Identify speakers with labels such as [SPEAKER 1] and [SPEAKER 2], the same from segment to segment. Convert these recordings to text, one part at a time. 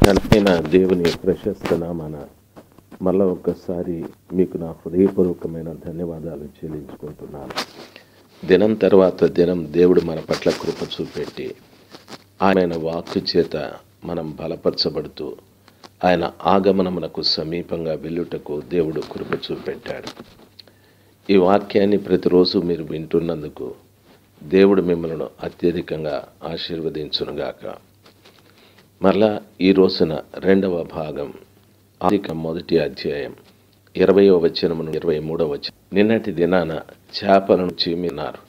[SPEAKER 1] ఘనమైన దేవుని ప్రశస్త నామాన మళ్ళా ఒక్కసారి మీకు నా హృదయపూర్వకమైన ధన్యవాదాలు చెల్లించుకుంటున్నాను. దినం తర్వాత దినం దేవుడు మన పట్ల కృప చూపెట్టి ఆయన వాక్కు చేత మనం బలపరచబడుతూ ఆయన ఆగమనమునకు సమీపంగా వెళ్ళుటకు దేవుడు కృప చూపెట్టాడు. ఈ వాక్యాన్ని ప్రతిరోజు మీరు వింటున్నందుకు దేవుడు మిమ్మల్ని అత్యధికంగా ఆశీర్వదించునుగాక. మరలా ఈ రోజున రెండవ భాగం ఆదిక మొదటి అధ్యాయం 20వ వచనము 23వ వచనం. నిన్నటి దినాన చేపలను చీమినారు.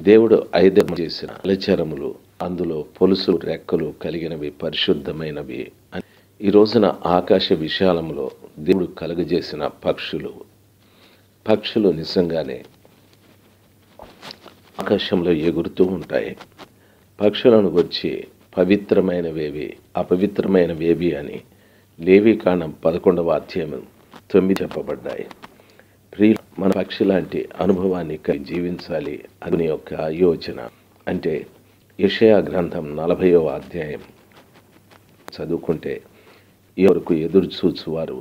[SPEAKER 1] దేవుడు 5 చేసిన అలచరములు, అందులో పొలుసు రెక్కలు కలిగినవి పరిశుద్ధమైనవి. ఈ రోజున ఆకాశ విశాలములో దేవుడు కలుగజేసిన పక్షులు నిజంగానే ఆకాశంలో ఎగురుతూ ఉంటాయి. పక్షులను వచ్చి పవిత్రమైనవేవి అపవిత్రమైనవేవి అని లేవీకాండం 11వ అధ్యాయం 9 చెప్పబడ్డాయి. మన పక్షి లాంటి అనుభవాన్ని జీవించాలి అని యొక్క యోచన. అంటే యెషయా గ్రంథం 40వ అధ్యాయం చదువుకుంటే ఎవరికి ఎదురు చూచువారు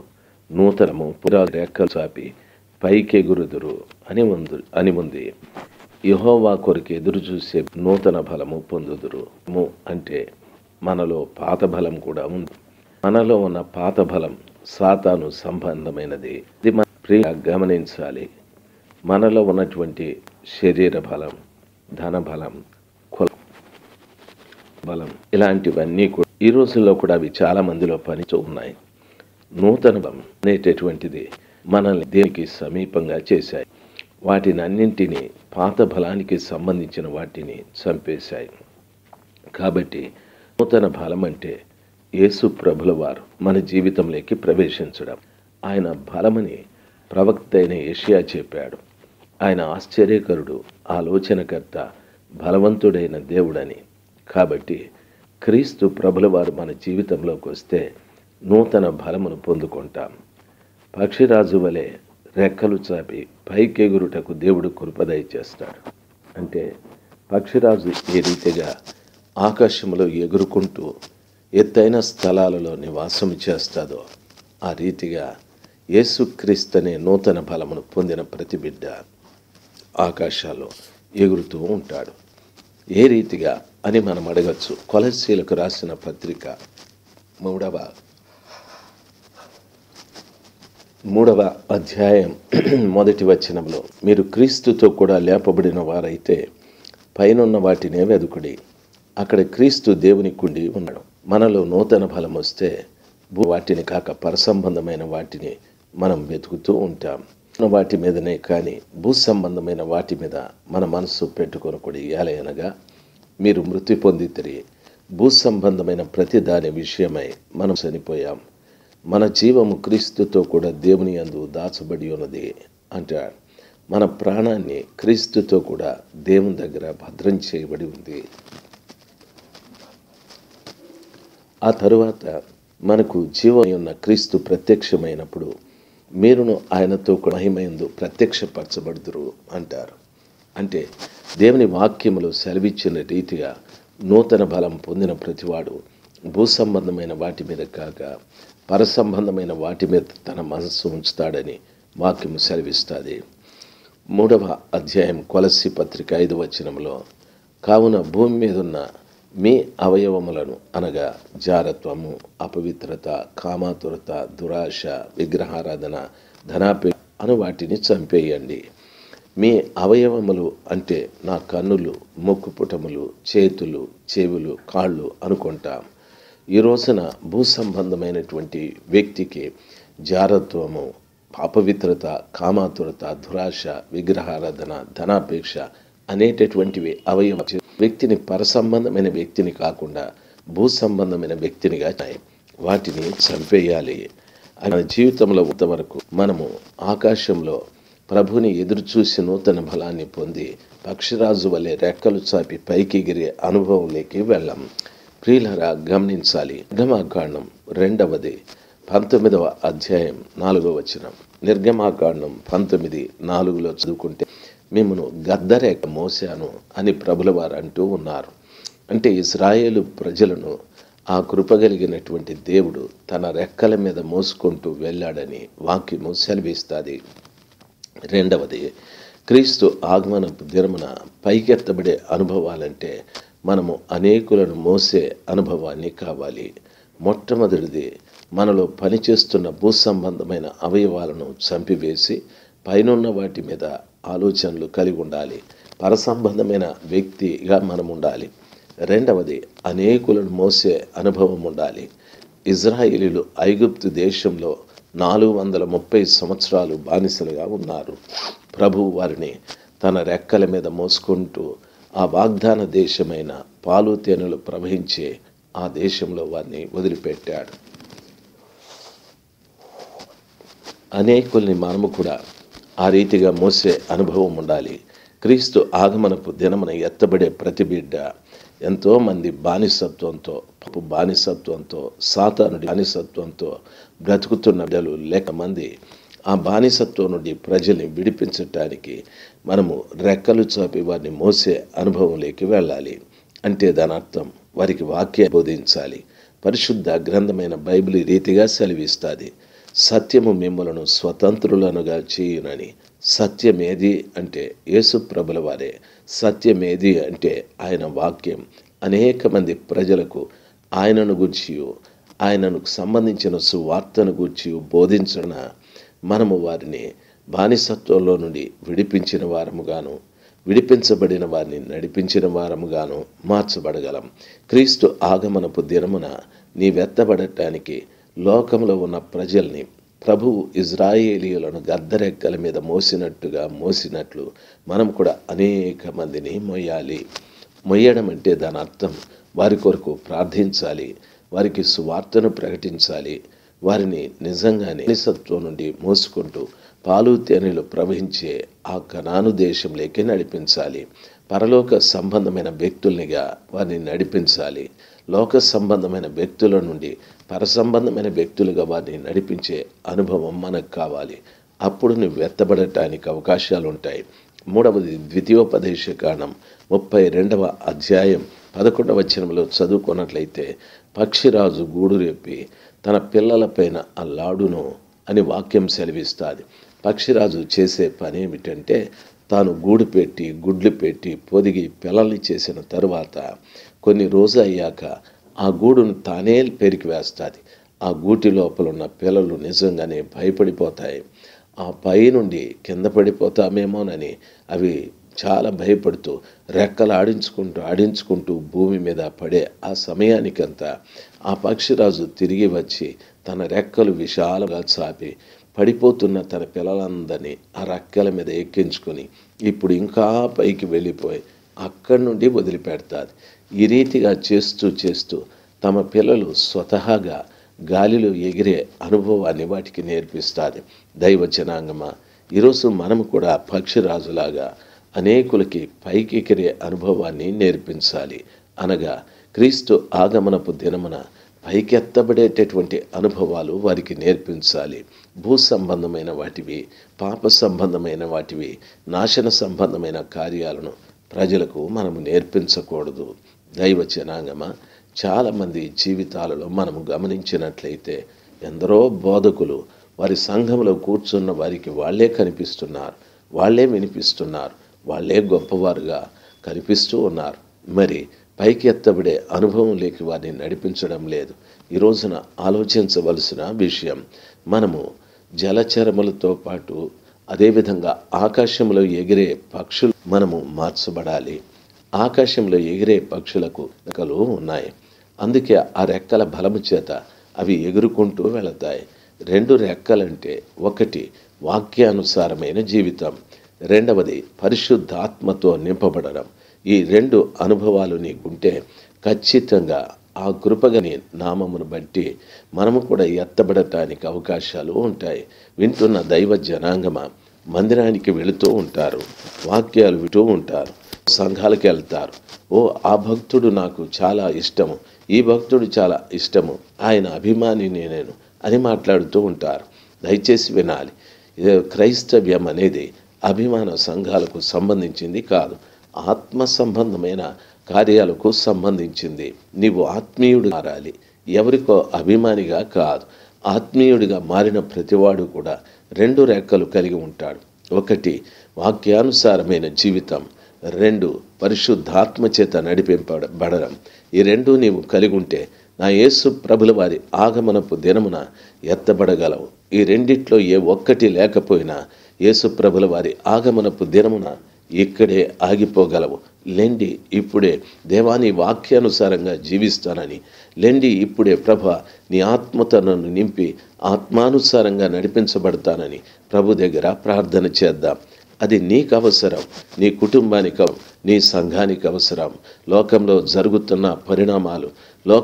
[SPEAKER 1] నూతనము రెక్కలు చాపి పైకెగురుదురు అని ఉంది. యెహోవా కొరకు ఎదురు చూసే నూతన బలము పొందుదురు. అంటే మనలో పాత బలం కూడా ఉంది. మనలో ఉన్న పాత బలం సాతాను సంబంధమైనది. ఇది మన ప్రియ గమనించాలి. మనలో ఉన్నటువంటి శరీర బలం, ధన బలం, కుల బలం, ఇలాంటివన్నీ కూడా ఈ రోజుల్లో కూడా అవి చాలా మందిలో పనితో ఉన్నాయి. నూతన బలం అనేటటువంటిది మనల్ని దేనికి సమీపంగా చేశాయి. వాటిని అన్నింటినీ పాత బలానికి సంబంధించిన వాటిని చంపేశాయి. కాబట్టి నూతన బలం అంటే యేసు ప్రభుల వారు మన జీవితంలోకి ప్రవేశించడం. ఆయన బలమని ప్రవక్త అయిన యెషయా చెప్పాడు. ఆయన ఆశ్చర్యకరుడు, ఆలోచనకర్త, బలవంతుడైన దేవుడని. కాబట్టి క్రీస్తు ప్రభుల వారు మన జీవితంలోకి వస్తే నూతన బలమును పొందుకుంటాం. పక్షిరాజు వలె రెక్కలు చాపి పైకెగురుటకు దేవుడు కృప దయచేస్తాడు. అంటే పక్షిరాజు ఏ రీతిగా ఆకాశంలో ఎగురుకుంటూ ఎత్తైన స్థలాలలో నివాసం చేస్తాదో ఆ రీతిగా యేసుక్రీస్తు అనే నూతన బలమును పొందిన ప్రతి బిడ్డ ఆకాశాల్లో ఎగురుతూ ఉంటాడు. ఏ రీతిగా అని మనం అడగచ్చు. కొలస్సీలకు రాసిన పత్రిక 3వ అధ్యాయం 1వ వచనంలో, మీరు క్రీస్తుతో కూడా లేపబడిన వారైతే పైనున్న వాటినే వెదుకుడి, అక్కడ క్రీస్తు దేవుని కుండి ఉన్నాడు. మనలో నూతన బలం వస్తే వాటిని కాక పరసంబంధమైన వాటిని మనం వెతుకుతూ ఉంటాం. వాటి మీదనే కానీ భూ సంబంధమైన వాటి మీద మన మనస్సు పెట్టుకొనకూడదు. ఎలాగనగా మీరు మృతి పొందితిరి. భూ సంబంధమైన ప్రతి దాని విషయమై మనం చనిపోయాం. మన జీవము క్రీస్తుతో కూడా దేవుని యందు దాచబడి ఉన్నది అంటాడు. మన ప్రాణాన్ని క్రీస్తుతో కూడా దేవుని దగ్గర భద్రం చేయబడి ఉంది. ఆ తరువాత మనకు జీవం ఉన్న క్రీస్తు ప్రత్యక్షమైనప్పుడు మీరును ఆయనతో మహిమయందు ప్రత్యక్షపరచబడుదురు అంటారు. అంటే దేవుని వాక్యములు సెలవిచ్చిన రీతిగా నూతన బలం పొందిన ప్రతివాడు భూ సంబంధమైన వాటి మీద కాక పరసంబంధమైన వాటి మీద తన మనస్సు ఉంచుతాడని వాక్యము సెలవిస్తుంది. 3వ అధ్యాయం కొలస్సీ పత్రిక 5వ వచనంలో, కావున భూమి మీద ఉన్న మీ అవయవములను అనగా జారత్వము, అపవిత్రత, కామాతురత, దురాశ, విగ్రహారాధన, ధనాపే అను వాటిని చంపేయండి. మీ అవయవములు అంటే నా కన్నులు, ముక్కుపుటములు, చేతులు, చెవులు, కాళ్ళు అనుకుంటాం. ఈ రోజున భూ సంబంధమైనటువంటి వ్యక్తికి జారత్వము, అపవిత్రత, కామాతురత, దురాశ, విగ్రహారాధన, ధనాపేక్ష అనేటటువంటివి అవయవ వ్యక్తిని పరసంబంధమైన వ్యక్తిని కాకుండా భూ సంబంధమైన వ్యక్తినిగా వాటిని చంపేయాలి. మన జీవితంలో ఇంతవరకు మనము ఆకాశంలో ప్రభుని ఎదురు చూసి నూతన బలాన్ని పొంది పక్షిరాజు వలె రెక్కలు చాపి పైకి ఎగిరే అనుభవంలోకి వెళ్ళాం. ప్రియులారా గమనించాలి. నిర్గమాకాండం 19వ అధ్యాయం 4వ వచనం. నిర్గమాకాండం 19:4 చదువుకుంటే, మిమ్మను గద్దరేక మోసాను అని ప్రభుల వారు అంటూ ఉన్నారు. అంటే ఇశ్రాయేలు ప్రజలను ఆ కృప కలిగినటువంటి దేవుడు తన రెక్కల మీద మోసుకుంటూ వెళ్ళాడని వాక్యము సెలవిస్తుంది. రెండవది, క్రీస్తు ఆగమనపు దినమున పైకెత్తబడే అనుభవాలంటే మనము అనేకులను మోసే అనుభవాన్ని కావాలి. మొట్టమొదటిది, మనలో పనిచేస్తున్న భూ సంబంధమైన అవయవాలను చంపివేసి పైనున్న వాటి మీద ఆలోచనలు కలిగి ఉండాలి. పరసంబంధమైన వ్యక్తిగా మనం ఉండాలి. రెండవది, అనేకులను మోసే అనుభవం ఉండాలి. ఇజ్రాయేలీలు ఐగుప్తు దేశంలో 430 సంవత్సరాలు బానిసలుగా ఉన్నారు. ప్రభువు వారిని తన రెక్కల మీద మోసుకుంటూ ఆ వాగ్దాన దేశమైన పాలు తేనెలు ప్రవహించే ఆ దేశంలో వారిని వదిలిపెట్టాడు. అనేకుల్ని మనము కూడా ఆ రీతిగా మోసే అనుభవం ఉండాలి. క్రీస్తు ఆగమనపు దినమున ఎత్తబడే ప్రతి బిడ్డ ఎంతోమంది బానిసత్వంతో సాతానుడి బానిసత్వంతో బ్రతుకుతున్న బిడ్డలు లేక మంది ఆ బానిసత్వం నుండి ప్రజల్ని విడిపించటానికి మనము రెక్కలు చాపి వారిని మోసే అనుభవంలోకి వెళ్ళాలి. అంటే దాని అర్థం వారికి వాక్య బోధించాలి. పరిశుద్ధ గ్రంథమైన బైబిల్ రీతిగా సెలవిస్తుంది, సత్యము మిమ్మలను స్వతంత్రులనుగా చేయునని. సత్యమేది అంటే యేసు ప్రభుల వారే. సత్యమేది అంటే ఆయన వాక్యం. అనేక మంది ప్రజలకు ఆయనను గూర్చియు ఆయనను సంబంధించిన సువార్తను గూర్చి బోధించిన మనము వారిని బానిసత్వంలో నుండి విడిపించిన వారముగాను, విడిపించబడిన వారిని నడిపించిన వారముగాను మార్చబడగలం. క్రీస్తు ఆగమనపు దినమున నీవెత్తబడటానికి లోకంలో ఉన్న ప్రజల్ని ప్రభువు ఇజ్రాయేలీయులను గద్దరెక్కల మీద మోసినట్లు మనం కూడా అనేక మందిని మొయ్యాలి. మొయ్యడం అంటే దాని అర్థం వారి కొరకు ప్రార్థించాలి, వారికి సువార్తను ప్రకటించాలి, వారిని నిజంగానే బానిసత్వం నుండి మోసుకుంటూ పాలు తేనెలు ప్రవహించే ఆ కనాను దేశంలోకి నడిపించాలి. పరలోక సంబంధమైన వ్యక్తుల్నిగా వారిని నడిపించాలి. లోక సంబంధమైన వ్యక్తుల నుండి పరసంబంధమైన వ్యక్తులుగా వారిని నడిపించే అనుభవం మనకు కావాలి. అప్పుడు నువ్వు ఎత్తబడటానికి అవకాశాలు ఉంటాయి. మూడవది, ద్వితీయోపదేశకాండం 32వ అధ్యాయం 11వ వచనంలో చదువుకున్నట్లయితే, పక్షిరాజు గూడు రేపి తన పిల్లలపైన అల్లాడును అని వాక్యం సెలవిస్తుంది. పక్షిరాజు చేసే పని ఏమిటంటే, తాను గూడు పెట్టి గుడ్లు పెట్టి పొదిగి పిల్లల్ని చేసిన తరువాత కొన్ని రోజు అయ్యాక ఆ గూడును తానే పెరికి వేస్తుంది. ఆ గూటి లోపల ఉన్న పిల్లలు నిజంగానే భయపడిపోతాయి. ఆ పై నుండి కింద పడిపోతామేమోనని అవి చాలా భయపడుతూ రెక్కలు ఆడించుకుంటూ భూమి మీద పడే ఆ సమయానికంతా ఆ పక్షిరాజు తిరిగి వచ్చి తన రెక్కలు విశాలంగా చాపి పడిపోతున్న తన పిల్లలందరినీ ఆ రెక్కల మీద ఎక్కించుకొని ఇప్పుడు ఇంకా పైకి వెళ్ళిపోయి అక్కడి నుండి వదిలిపెడతాది. ఈ రీతిగా చేస్తూ తమ పిల్లలు స్వతహాగా గాలిలో ఎగిరే అనుభవాన్ని వాటికి నేర్పిస్తుంది. దైవ జనాంగమా, ఈరోజు మనము కూడా పక్షిరాజులాగా అనేకులకి పైకి ఎగిరే అనుభవాన్ని నేర్పించాలి. అనగా క్రీస్తు ఆగమనపు దినమున పైకెత్తబడేటటువంటి అనుభవాలు వారికి నేర్పించాలి. భూ సంబంధమైన వాటివి, పాప సంబంధమైన వాటివి, నాశన సంబంధమైన కార్యాలను ప్రజలకు మనము నేర్పించకూడదు. దైవ జనాంగమా, చాలామంది జీవితాలలో మనము గమనించినట్లయితే ఎందరో బోధకులు వారి సంఘంలో కూర్చున్న వారికి వాళ్ళే కనిపిస్తున్నారు, వాళ్ళే వినిపిస్తున్నారు, వాళ్ళే గొప్పవారుగా కనిపిస్తూ ఉన్నారు. మరి పైకి ఎత్తబడే అనుభవం లేక వారిని నడిపించడం లేదు. ఈ రోజున ఆలోచించవలసిన విషయం, మనము జలచరములతో పాటు అదేవిధంగా ఆకాశంలో ఎగిరే పక్షులు మనము మార్చబడాలి. ఆకాశంలో ఎగిరే పక్షులకు రెక్కలు ఉన్నాయి. అందుకే ఆ రెక్కల బలము చేత అవి ఎగురుకుంటూ వెళతాయి. 2 రెక్కలంటే, ఒకటి వాక్యానుసారమైన జీవితం, రెండవది పరిశుద్ధాత్మతో నింపబడడం. ఈ 2 అనుభవాలు నీకుంటే ఖచ్చితంగా ఆ కృపగని నామమును బట్టి మనము కూడా ఎత్తబడటానికి అవకాశాలు ఉంటాయి. వింటున్న దైవ జనాంగమ, మందిరానికి వెళుతూ ఉంటారు, వాక్యాలు వింటూ ఉంటారు, సంఘాలకు వెళ్తారు. ఆ భక్తుడు నాకు చాలా ఇష్టము, ఈ భక్తుడు చాలా ఇష్టము, ఆయన అభిమాని నేను అని మాట్లాడుతూ ఉంటారు. దయచేసి వినాలి, క్రైస్తవ్యం అనేది అభిమాన సంఘాలకు సంబంధించింది కాదు. ఆత్మ సంబంధమైన కార్యాలకు సంబంధించింది. నీవు ఆత్మీయుడు మారాలి, ఎవరికో అభిమానిగా కాదు. ఆత్మీయుడిగా మారిన ప్రతివాడు కూడా రెండు రెక్కలు కలిగి ఉంటాడు. ఒకటి వాక్యానుసారమైన జీవితం, రెండు పరిశుద్ధాత్మ చేత నడిపింపబడడం. ఈ రెండు నీవు కలిగి ఉంటే నా యేసు ప్రభుల వారి ఆగమనపు దినమున ఎత్తబడగలవు. ఈ రెండిట్లో ఏ ఒక్కటి లేకపోయినా యేసు ప్రభుల వారి ఆగమనపు దినమున ఇక్కడే ఆగిపోగలవు. లెండి ఇప్పుడే దేవాని వాక్యానుసారంగా జీవిస్తానని, లెండి ఇప్పుడే ప్రభా నీ ఆత్మతో నన్ను నింపి ఆత్మానుసారంగా నడిపించబడతానని ప్రభు దగ్గర ప్రార్థన చేద్దాం. అది నీకు అవసరం, నీ కుటుంబానికి, నీ సంఘానికి అవసరం. లోకంలో జరుగుతున్న పరిణామాలు,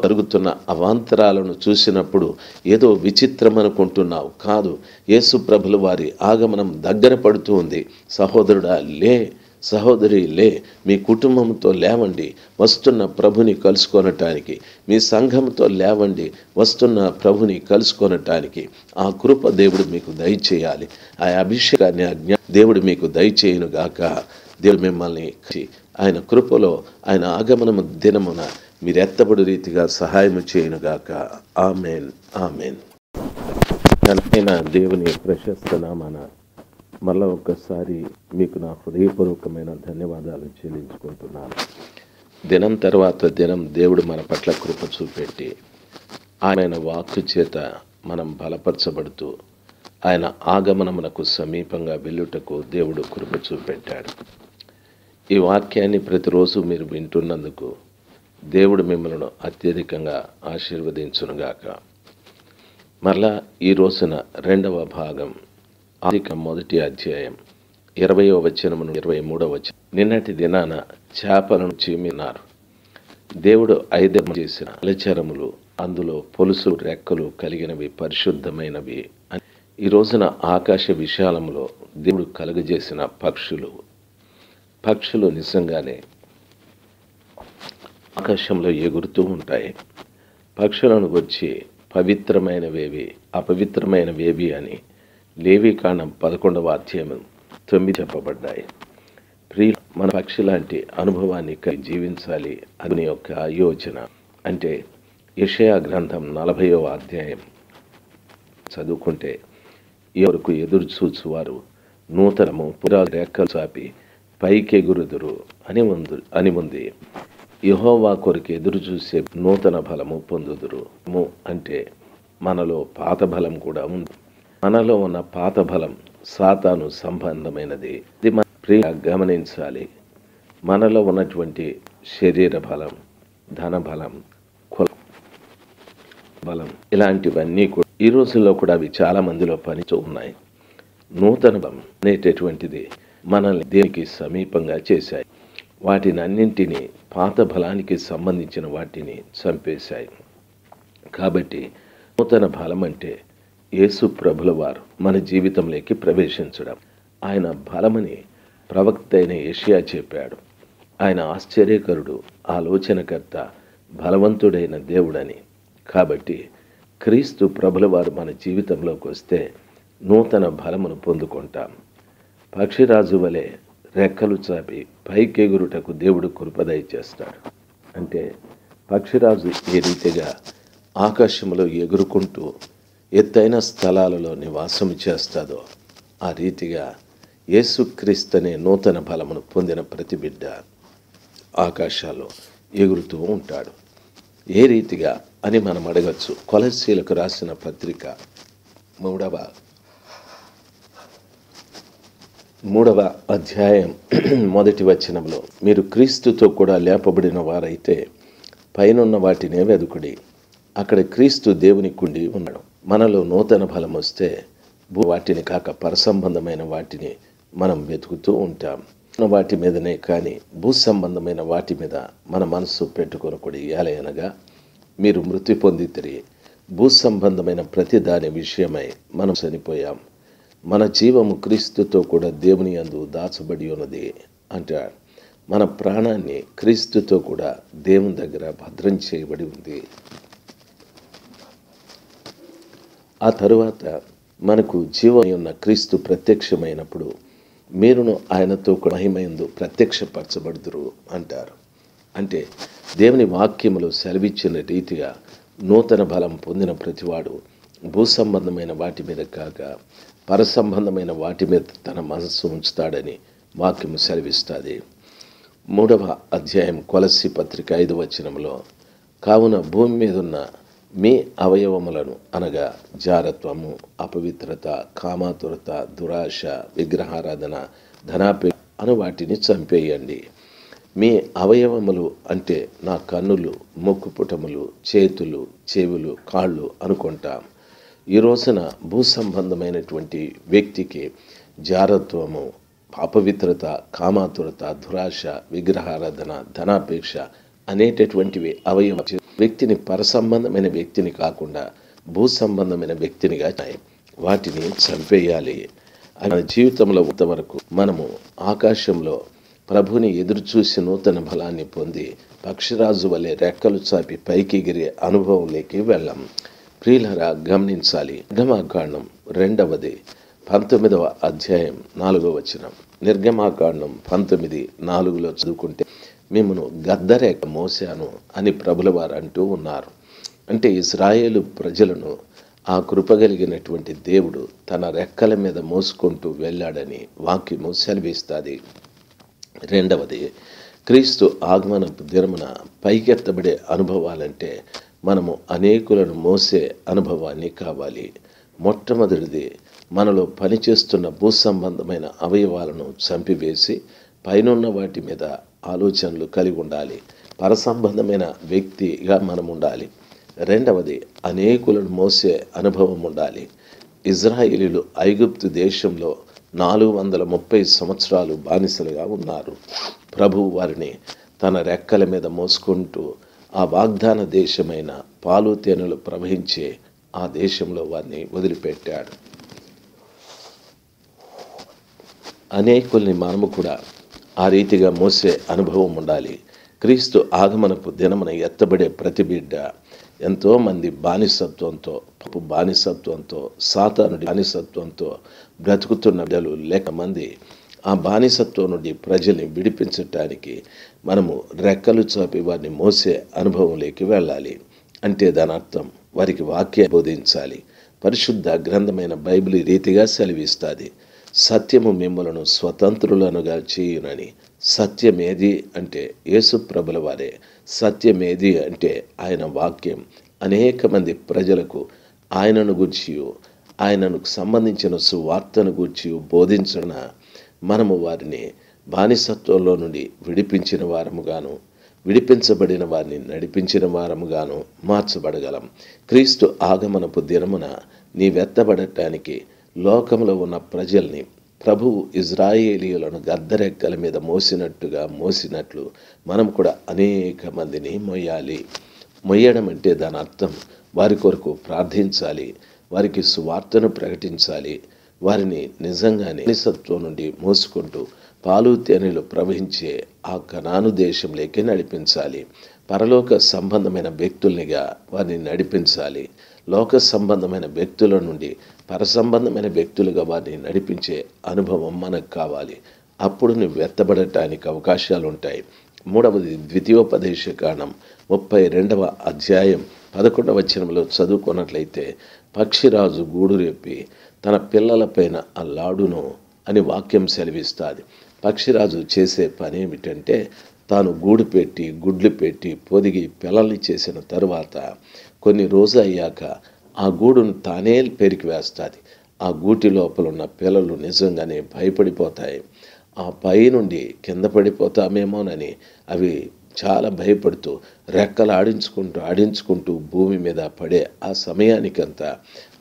[SPEAKER 1] జరుగుతున్న అవాంతరాలను చూసినప్పుడు ఏదో విచిత్రం అనుకుంటున్నావు. కాదు, యేసు ప్రభుల వారి ఆగమనం దగ్గర పడుతూ ఉంది. సహోదరుడా లే, సహోదరి లే, మీ కుటుంబంతో లేవండి, వస్తున్న ప్రభుని కలుసుకొనటానికి. మీ సంఘంతో లేవండి, వస్తున్న ప్రభుని కలుసుకొనటానికి. ఆ కృప దేవుడు మీకు దయచేయాలి. ఆ అభిషేకాన్ని దేవుడు మీకు దయచేయునుగాక. దేవుడు మిమ్మల్ని ఆయన కృపలో ఆయన ఆగమనము దినమున మీరు ఎత్తబడు రీతిగా సహాయము చేయునుగాక. Amen, amen. దేవుని ప్రశస్త నామాన మళ్ళా ఒక్కసారి మీకు నా హృదయపూర్వకమైన ధన్యవాదాలు చెల్లించుకుంటున్నాను. దినం తర్వాత దినం దేవుడు మన పట్ల కృప చూపెట్టి ఆయన వాక్కు చేత మనం బలపరచబడుతూ ఆయన ఆగమనమునకు సమీపంగా వెళ్ళుటకు దేవుడు కృప చూపెట్టాడు. ఈ వాక్యాన్ని ప్రతిరోజు మీరు వింటున్నందుకు దేవుడు మిమ్మల్ని అత్యధికంగా ఆశీర్వదించునుగాక. మరలా ఈ రోజున రెండవ భాగం, మొదటి అధ్యాయం 20వ వచనం నుండి 23వ వచనం. నిన్నటి దినాన చేపలను చీమినారు. దేవుడు 5 చేసిన అలచరములు, అందులో పొలుసు రెక్కలు కలిగినవి పరిశుద్ధమైనవి. ఈ రోజున ఆకాశ విశాలంలో దేవుడు కలుగజేసిన పక్షులు నిజంగానే ఆకాశంలో ఎగురుతూ ఉంటాయి. పక్షులను వచ్చి పవిత్రమైనవేవి అపవిత్రమైనవేవి అని లేవీకాండం 11వ అధ్యాయం 9 చెప్పబడ్డాయి. మన పక్షి లాంటి అనుభవాన్ని జీవించాలి అని యొక్క యోచన. అంటే యెషయా గ్రంథం 40వ అధ్యాయం చదువుకుంటే, ఎవరికి ఎదురు చూచువారు నూతనము పురాలు రెక్కలు చాపి పైకెగురుదురు అని ఉంది. యెహోవా కొరకు ఎదురు చూసే నూతన బలము పొందుదురు. అంటే మనలో పాత బలం కూడా ఉంది. మనలో ఉన్న పాత బలం సాతాను సంబంధమైనది. ఇది మన ప్రియ గమనించాలి. మనలో ఉన్నటువంటి శరీర బలం, ధన బలం, కుల బలం, ఇలాంటివన్నీ కూడా ఈ రోజుల్లో కూడా అవి చాలా మందిలో పనితో ఉన్నాయి. నూతన బలం అనేటటువంటిది మనల్ని దేవునికి సమీపంగా చేశాయి. వాటిని అన్నింటినీ పాత బలానికి సంబంధించిన వాటిని చంపేశాయి. కాబట్టి నూతన బలం అంటే యేసు ప్రభుల వారు మన జీవితంలోకి ప్రవేశించడం. ఆయన బలమని ప్రవక్త అయిన యెషయా చెప్పాడు. ఆయన ఆశ్చర్యకరుడు, ఆలోచనకర్త, బలవంతుడైన దేవుడని. కాబట్టి క్రీస్తు ప్రభుల వారు మన జీవితంలోకి వస్తే నూతన బలమును పొందుకుంటాం. పక్షిరాజు వలె రెక్కలు చాపి పైకెగురుటకు దేవుడు కృపదయ చేస్తాడు. అంటే పక్షిరాజు ఏ రీతిగా ఆకాశంలో ఎగురుకుంటూ ఎత్తైన స్థలాలలో నివాసం చేస్తాదో, ఆ రీతిగా యేసుక్రీస్తు అనే నూతన బలమును పొందిన ప్రతి బిడ్డ ఆకాశాల్లో ఎగురుతూ ఉంటాడు. ఏ రీతిగా అని మనం అడగచ్చు. కొలస్సీలకు రాసిన పత్రిక 3వ అధ్యాయం 1వ వచనంలో, మీరు క్రీస్తుతో కూడా లేపబడిన వారైతే పైనున్న వాటినే వెదుకుడి, అక్కడ క్రీస్తు దేవుని కుండి ఉన్నాడు. మనలో నూతన బలం వస్తే వాటిని కాక పరసంబంధమైన వాటిని మనం వెతుకుతూ ఉంటాం. వాటి మీదనే కానీ భూ సంబంధమైన వాటి మీద మన మనస్సు పెట్టుకొనకూడదు. ఏలయనగా మీరు మృతి పొందితిరి. భూ సంబంధమైన ప్రతి దాని విషయమై మనం చనిపోయాం. మన జీవము క్రీస్తుతో కూడా దేవుని యందు దాచబడి ఉన్నది అంటాడు. మన ప్రాణాన్ని క్రీస్తుతో కూడా దేవుని దగ్గర భద్రం చేయబడి ఉంది. ఆ తరువాత మనకు జీవం ఉన్న క్రీస్తు ప్రత్యక్షమైనప్పుడు మీరును ఆయనతో మహిమయందు ప్రత్యక్షపరచబడుదురు అంటారు. అంటే దేవుని వాక్యములు సెలవిచ్చిన రీతిగా నూతన బలం పొందిన ప్రతివాడు భూసంబంధమైన వాటి మీద కాక పరసంబంధమైన వాటి మీద తన మనస్సు ఉంచుతాడని వాక్యము సెలవిస్తుంది. 3వ అధ్యాయం కొలస్సీ పత్రిక 5వ వచనంలో, కావున భూమి మీద ఉన్న మీ అవయవములను అనగా జారత్వము, అపవిత్రత, కామాతురత, దురాశ, విగ్రహారాధన, ధనాపే అను వాటిని చంపేయండి. మీ అవయవములు అంటే నా కన్నులు, ముక్కుపుటములు, చేతులు, చెవులు, కాళ్ళు అనుకుంటాం. ఈ రోజున భూ సంబంధమైనటువంటి వ్యక్తికి జారత్వము, అపవిత్రత, కామాతురత, దురాశ, విగ్రహారాధన, ధనాపేక్ష అనేటటువంటివి అవయవ వ్యక్తిని పరసంబంధమైన వ్యక్తిని కాకుండా భూ సంబంధమైన వ్యక్తినిగా వాటిని చంపేయాలి. మన జీవితంలో ఇంతవరకు మనము ఆకాశంలో ప్రభుని ఎదురుచూసి నూతన బలాన్ని పొంది పక్షిరాజు వలె రెక్కలు చాపి పైకి ఎగిరే అనుభవంలోకి వెళ్ళాం. ప్రియులారా, గమనించాలి. నిర్గమాకాండం 2వ 19వ అధ్యాయం 4వ వచనం. నిర్గమాకాండం 19:4 చదువుకుంటే, మిమ్మను గద్దరెక్క మోసాను అని ప్రభుల వారు అంటూ ఉన్నారు. అంటే ఇశ్రాయేలు ప్రజలను ఆ కృపగలిగినటువంటి దేవుడు తన రెక్కల మీద మోసుకుంటూ వెళ్ళాడని వాక్యము సెలవిస్తుంది. 2వది, క్రీస్తు ఆగమనపు దినమున పైకెత్తబడే అనుభవాలంటే మనము అనేకులను మోసే అనుభవాన్ని కావాలి. మొట్టమొదటిది, మనలో పనిచేస్తున్న భూ సంబంధమైన అవయవాలను చంపివేసి పైనున్న వాటి మీద ఆలోచనలు కలిగి ఉండాలి. పరసంబంధమైన వ్యక్తిగా మనం ఉండాలి. 2వది, అనేకులను మోసే అనుభవం ఉండాలి. ఇజ్రాయేలీలు ఐగుప్తు దేశంలో 430 సంవత్సరాలు బానిసలుగా ఉన్నారు. ప్రభువు వారిని తన రెక్కల మీద మోసుకుంటూ ఆ వాగ్దాన దేశమైన పాలు తేనెలు ప్రవహించే ఆ దేశంలో వారిని వదిలిపెట్టాడు. అనేకుల్ని మనము కూడా ఆ రీతిగా మోసే అనుభవం ఉండాలి. క్రీస్తు ఆగమనపు దినమున ఎత్తబడే ప్రతి బిడ్డ ఎంతోమంది బానిసత్వంతో సాతానుడి బానిసత్వంతో బ్రతుకుతున్న బిడ్డలు లేక మంది ఆ బానిసత్వం నుండి ప్రజల్ని విడిపించటానికి మనము రెక్కలు చాపి వారిని మోసే అనుభవంలోకి వెళ్ళాలి. అంటే దాని అర్థం వారికి వాక్యం బోధించాలి. పరిశుద్ధ గ్రంథమైన బైబిల్ రీతిగా సెలవిస్తుంది, సత్యము మిమ్మలను స్వతంత్రులనుగా చేయునని. సత్యమేది అంటే యేసు ప్రభుల వారే. సత్యమేది అంటే ఆయన వాక్యం. అనేక మంది ప్రజలకు ఆయనను గూర్చియు ఆయనను సంబంధించిన సువార్తను గూర్చియు బోధించిన మనము వారిని బానిసత్వంలో నుండి విడిపించిన వారముగాను, విడిపించబడిన వారిని నడిపించిన వారముగాను మార్చబడగలం. క్రీస్తు ఆగమనపు దినమున నీవెత్తబడటానికి లోకంలో ఉన్న ప్రజల్ని ప్రభువు ఇజ్రాయేలీయులను గద్దరెక్కల మీద మోసినట్లు మనం కూడా అనేక మందిని మొయ్యాలి. మొయ్యడం అంటే దాని అర్థం వారి కొరకు ప్రార్థించాలి, వారికి సువార్తను ప్రకటించాలి, వారిని నిజంగానే బానిసత్వం నుండి మోసుకుంటూ పాలు తేనెలు ప్రవహించే ఆ కనాను దేశంలోకి నడిపించాలి. పరలోక సంబంధమైన వ్యక్తుల్నిగా వారిని నడిపించాలి. లోక సంబంధమైన వ్యక్తుల నుండి పరసంబంధమైన వ్యక్తులుగా వారిని నడిపించే అనుభవం మనకు కావాలి. అప్పుడు నువ్వు ఎత్తబడటానికి అవకాశాలు ఉంటాయి. 3వది, ద్వితీయోపదేశకాండం 32వ అధ్యాయం 11వ వచనంలో చదువుకున్నట్లయితే, పక్షిరాజు గూడు రేపి తన పిల్లలపైన అల్లాడును అని వాక్యం సెలవిస్తుంది. పక్షిరాజు చేసే పని ఏమిటంటే, తాను గూడు పెట్టి గుడ్లు పెట్టి పొదిగి పిల్లల్ని చేసిన తరువాత కొన్ని రోజు అయ్యాక ఆ గూడును తానే పెరికి వేస్తుంది. ఆ గూటి లోపల ఉన్న పిల్లలు నిజంగానే భయపడిపోతాయి. ఆ పై నుండి కింద పడిపోతామేమోనని అవి చాలా భయపడుతూ రెక్కలు ఆడించుకుంటూ భూమి మీద పడే ఆ సమయానికంతా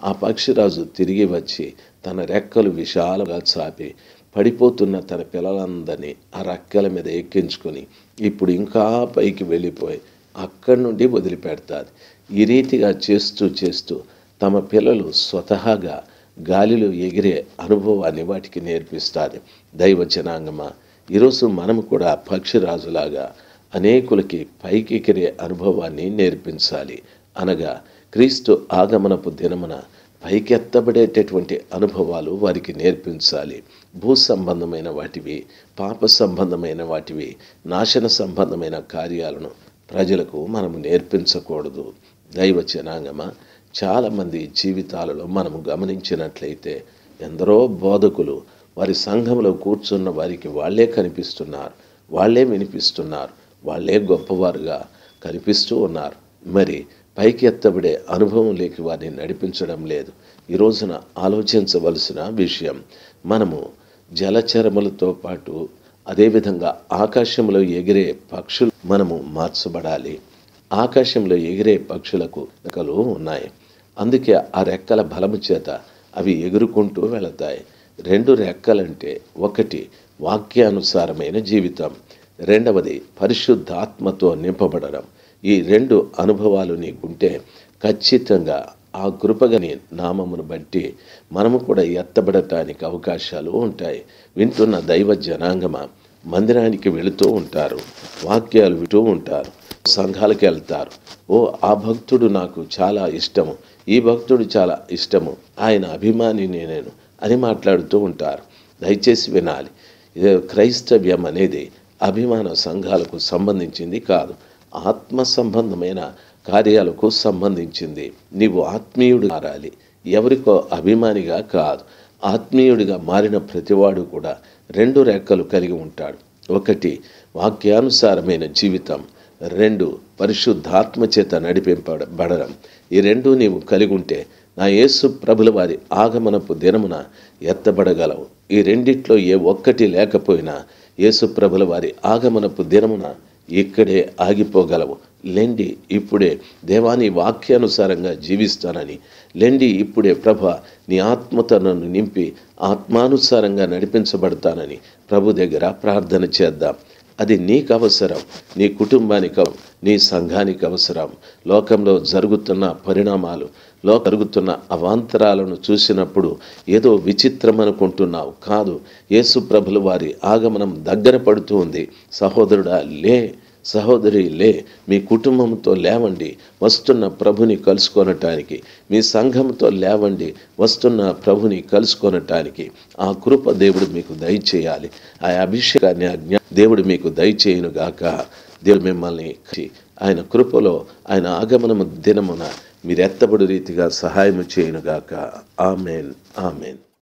[SPEAKER 1] ఆ పక్షిరాజు తిరిగి వచ్చి తన రెక్కలు విశాలంగా చాపి పడిపోతున్న తన పిల్లలందరినీ ఆ రెక్కల మీద ఎక్కించుకొని ఇప్పుడు ఇంకా పైకి వెళ్ళిపోయి అక్కడి నుండి వదిలిపెడతాది. ఈ రీతిగా చేస్తూ తమ పిల్లలు స్వతహాగా గాలిలో ఎగిరే అనుభవాన్ని వాటికి నేర్పిస్తారు. దైవ జనాంగమా, ఈరోజు మనము కూడా పక్షిరాజులాగా అనేకులకి పైకి ఎగిరే అనుభవాన్ని నేర్పించాలి. అనగా క్రీస్తు ఆగమనపు దినమున పైకెత్తబడేటటువంటి అనుభవాలు వారికి నేర్పించాలి. భూ సంబంధమైన వాటివి, పాప సంబంధమైన వాటివి, నాశన సంబంధమైన కార్యాలను ప్రజలకు మనము నేర్పించకూడదు. దైవ జనాంగమా, చాలామంది జీవితాలలో మనము గమనించినట్లయితే ఎందరో బోధకులు వారి సంఘంలో కూర్చున్న వారికి వాళ్ళే కనిపిస్తున్నారు, వాళ్ళే వినిపిస్తున్నారు, వాళ్ళే గొప్పవారుగా కనిపిస్తూ ఉన్నారు. మరి పైకి ఎత్తబడే అనుభవం లేకి వారిని నడిపించడం లేదు. ఈ రోజున ఆలోచించవలసిన విషయం, మనము జలచరములతో పాటు అదేవిధంగా ఆకాశంలో ఎగిరే పక్షులు మనము మార్చబడాలి. ఆకాశంలో ఎగిరే పక్షులకు రెక్కలు ఉన్నాయి. అందుకే ఆ రెక్కల బలము చేత అవి ఎగురుకుంటూ వెళతాయి. 2 రెక్కలంటే, ఒకటి వాక్యానుసారమైన జీవితం, రెండవది పరిశుద్ధాత్మతో నింపబడడం. ఈ 2 అనుభవాలు నీకుంటే ఖచ్చితంగా ఆ కృపగని నామమును బట్టి మనము కూడా ఎత్తబడటానికి అవకాశాలు ఉంటాయి. వింటున్న దైవ జనాంగమ, మందిరానికి వెళుతూ ఉంటారు, వాక్యాలు వింటూ ఉంటారు, సంఘాలకు వెళ్తారు. ఓ, ఆ భక్తుడు నాకు చాలా ఇష్టము, ఈ భక్తుడు చాలా ఇష్టము, ఆయన అభిమానిని నేను అని మాట్లాడుతూ ఉంటారు. దయచేసి వినాలి, క్రైస్తవ్యం అనేది అభిమాన సంఘాలకు సంబంధించింది కాదు, ఆత్మ సంబంధమైన కార్యాలకు సంబంధించింది. నీవు ఆత్మీయుడు మారాలి, ఎవరికో అభిమానిగా కాదు. ఆత్మీయుడిగా మారిన ప్రతివాడు కూడా 2 రెక్కలు కలిగి ఉంటాడు. ఒకటి వాక్యానుసారమైన జీవితం, 2 పరిశుద్ధాత్మ చేత నడిపింపబడడం. ఈ 2 నీవు కలిగి ఉంటే నా యేసు ప్రభుల వారి ఆగమనపు దినమున ఎత్తబడగలవు. ఈ రెండిట్లో ఏ ఒక్కటి లేకపోయినా యేసు ప్రభుల వారి ఆగమనపు దినమున ఇక్కడే ఆగిపోగలవు. లెండి, ఇప్పుడే దేవాని వాక్యానుసారంగా జీవిస్తానని, లెండి ఇప్పుడే ప్రభా నీ ఆత్మతో నన్ను నింపి ఆత్మానుసారంగా నడిపించబడతానని ప్రభు దగ్గర ప్రార్థన చేద్దాం. అది నీకు అవసరం, నీ కుటుంబానికి, నీ సంఘానికి అవసరం. లోకంలో జరుగుతున్న పరిణామాలు, జరుగుతున్న అవాంతరాలను చూసినప్పుడు ఏదో విచిత్రం అనుకుంటున్నావు. కాదు, యేసు ప్రభుల వారి ఆగమనం దగ్గర పడుతూ ఉంది. సహోదరుడా లే, సహోదరి లే, మీ కుటుంబంతో లేవండి, వస్తున్న ప్రభుని కలుసుకొనటానికి. మీ సంఘంతో లేవండి, వస్తున్న ప్రభుని కలుసుకొనటానికి. ఆ కృప దేవుడు మీకు దయచేయాలి. ఆ అభిషేకాన్ని దేవుడు మీకు దయచేయునుగాక. దేవుడు మిమ్మల్ని ఆయన కృపలో, ఆయన ఆగమనము దినమున మీరు ఎత్తబడు రీతిగా సహాయము చేయునుగాక. Amen, amen.